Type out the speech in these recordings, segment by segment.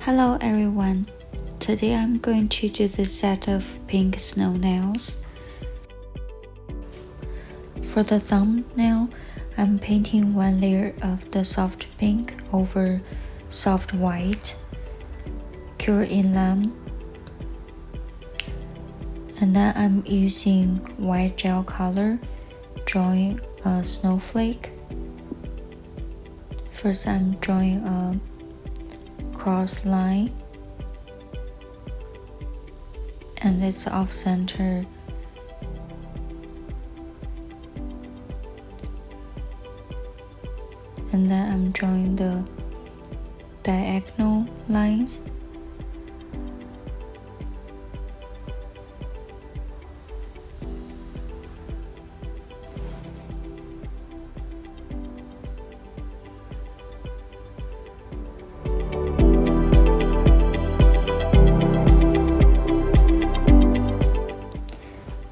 Hello everyone, today I'm going to do this set of pink snow nails. For the thumbnail, I'm painting one layer of the soft pink over soft white, Cure in Lamb, and then I'm using white gel color, drawing a snowflake. First I'm drawing a cross line and it's off center. And then I'm drawing the diagonal lines.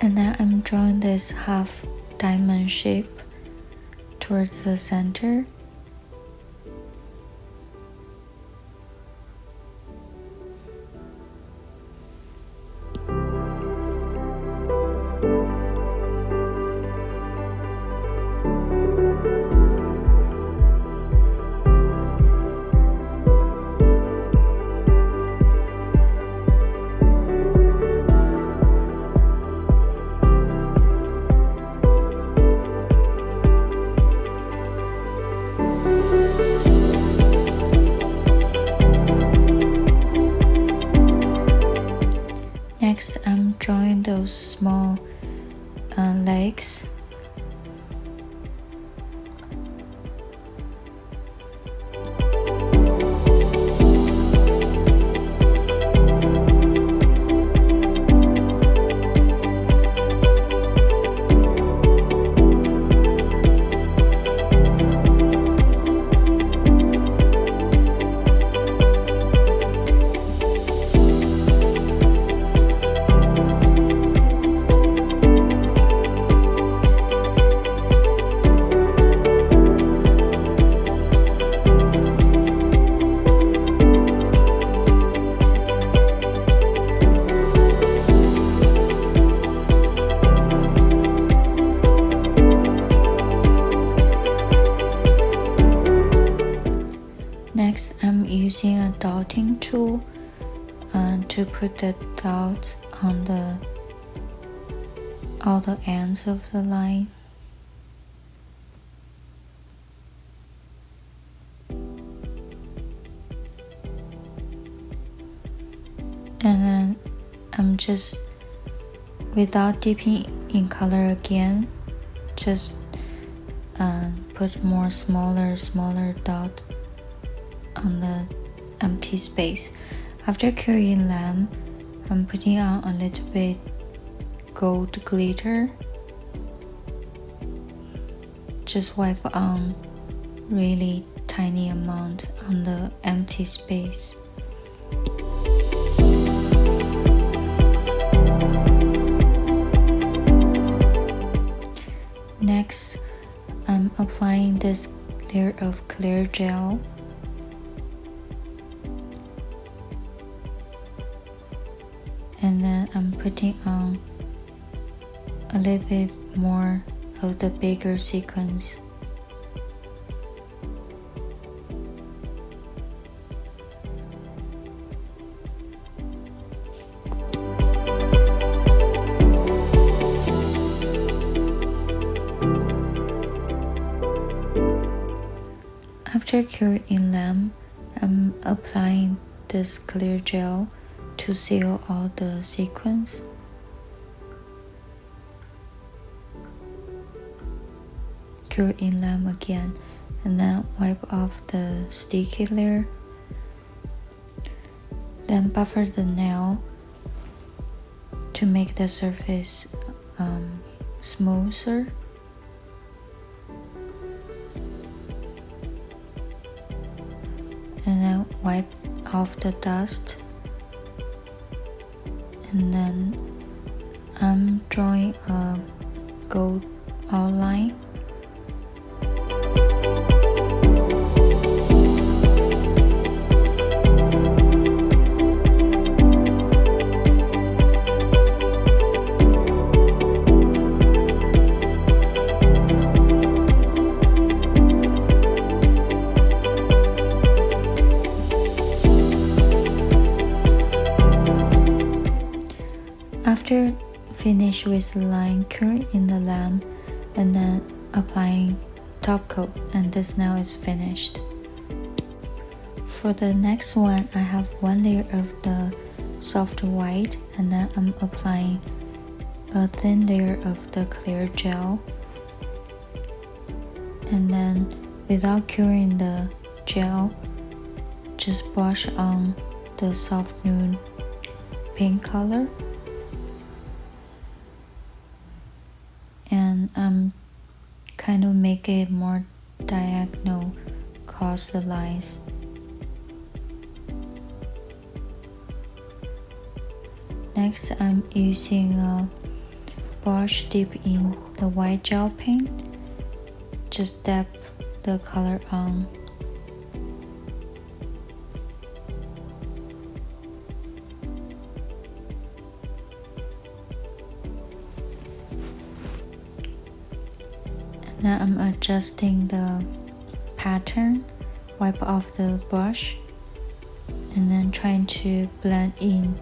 And then I'm drawing this half diamond shape towards the center. Next, I'm drawing those small legs. Next, I'm using a dotting tool to put the dots on all the ends of the line. And then I'm just, without dipping in color again, just put more smaller dots on the empty space. After curing lamb, I'm putting on a little bit gold glitter. Just wipe on really tiny amount on the empty space. Next, I'm applying this layer of clear gel. And then I'm putting on a little bit more of the bigger sequins. After curing lamb, I'm applying this clear gel to seal all the sequins. Cure in lamb again, and then wipe off the sticky layer. Then buffer the nail to make the surface smoother. And then wipe off the dust. And then I'm drawing a gold outline. finish with the line curing in the lamp and then applying top coat, and this nail is finished. For the next one, I have one layer of the soft white, and then I'm applying a thin layer of the clear gel, and then without curing the gel, just brush on the soft nude pink color, and kind of make it more diagonal across the lines. Next, I'm using a brush dip in the white gel paint. Just dab the color on. And now I'm adjusting the pattern, wipe off the brush, and then trying to blend in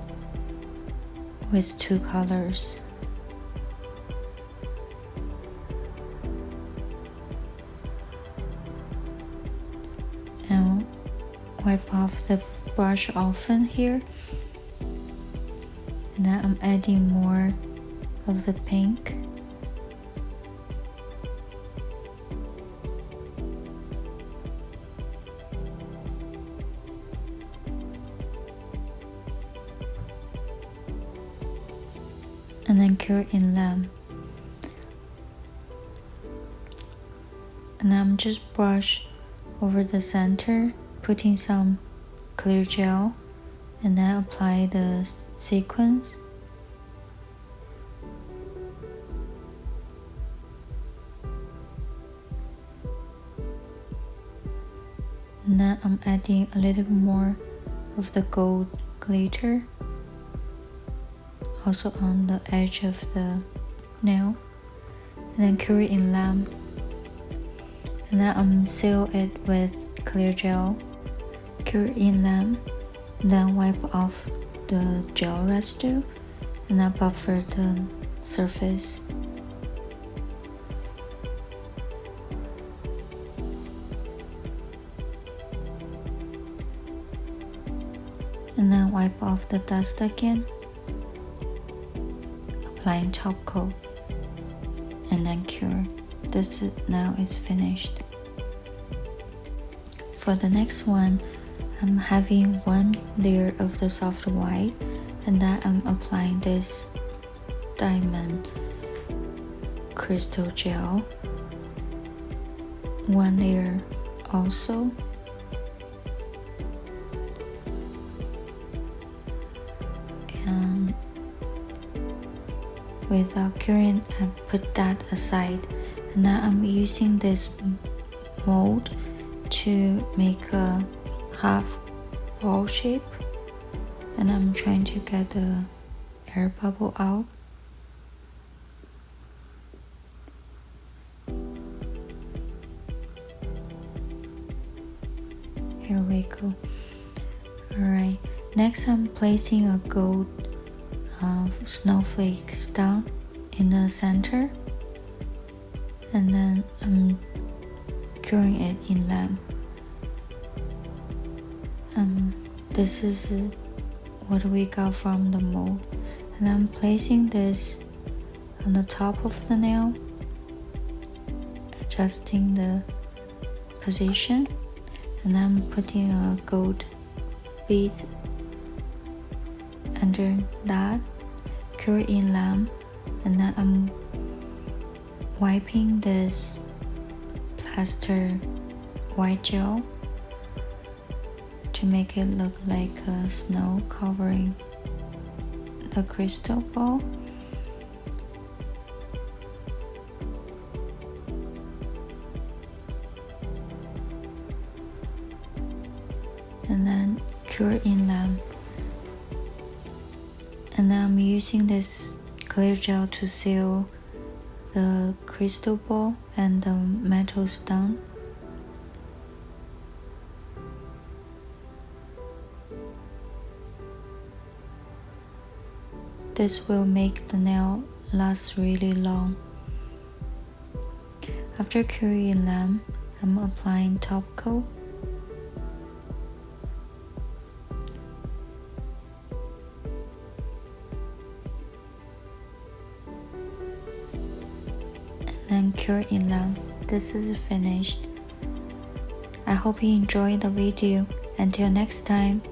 with two colors. And wipe off the brush often here. And now I'm adding more of the pink. And then cure in lamp. And I'm just brush over the center, putting some clear gel, and then apply the sequins. And then I'm adding a little more of the gold glitter, also on the edge of the nail, and then cure in lamp. And then I'm seal it with clear gel, cure in lamp, then wipe off the gel residue, and then buffer the surface. And then wipe off the dust again, applying top coat, and then cure. This now is finished. For the next one, I'm having one layer of the soft white, and then I'm applying this diamond crystal gel, one layer also. And without curing, I put that aside. And now I'm using this mold to make a half ball shape, and I'm trying to get the air bubble out. Here we go. Alright, next I'm placing a gold snowflakes down in the center, and then I'm curing it in lamp. This is what we got from the mold, and I'm placing this on the top of the nail, adjusting the position, and I'm putting a gold bead under that, cure in lamp, and then I'm wiping this plaster white gel to make it look like a snow covering the crystal ball. And then cure in lamp. And now I'm using this clear gel to seal the crystal ball and the metal stud. This will make the nail lasts really long. After curry in lamb, I'm applying top coat. And then curry in lamb. This is finished. I hope you enjoyed the video. Until next time.